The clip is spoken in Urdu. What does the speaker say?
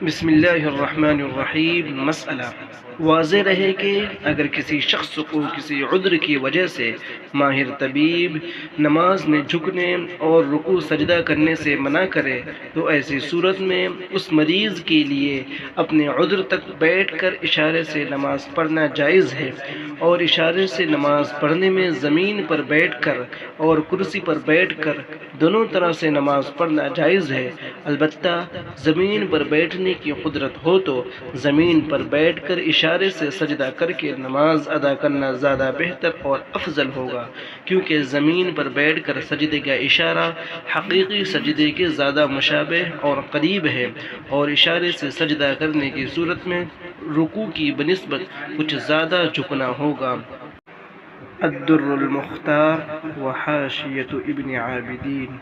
بسم اللہ الرحمن الرحیم۔ مسئلہ واضح رہے کہ اگر کسی شخص کو کسی عذر کی وجہ سے ماہر طبیب نماز میں جھکنے اور رکوع سجدہ کرنے سے منع کرے تو ایسی صورت میں اس مریض کے لیے اپنے عذر تک بیٹھ کر اشارے سے نماز پڑھنا جائز ہے، اور اشارے سے نماز پڑھنے میں زمین پر بیٹھ کر اور کرسی پر بیٹھ کر دونوں طرح سے نماز پڑھنا جائز ہے۔ البتہ زمین پر بیٹھنے کی قدرت ہو تو زمین پر بیٹھ کر اشارے سے سجدہ کر کے نماز ادا کرنا زیادہ بہتر اور افضل ہوگا، کیونکہ زمین پر بیٹھ کر سجدے کا اشارہ حقیقی سجدے کے زیادہ مشابہ اور قریب ہے، اور اشارے سے سجدہ کرنے کی صورت میں رکوع کی بنسبت کچھ زیادہ جھکنا ہوگا۔ الدر المختار وحاشیۃ ابن عابدین۔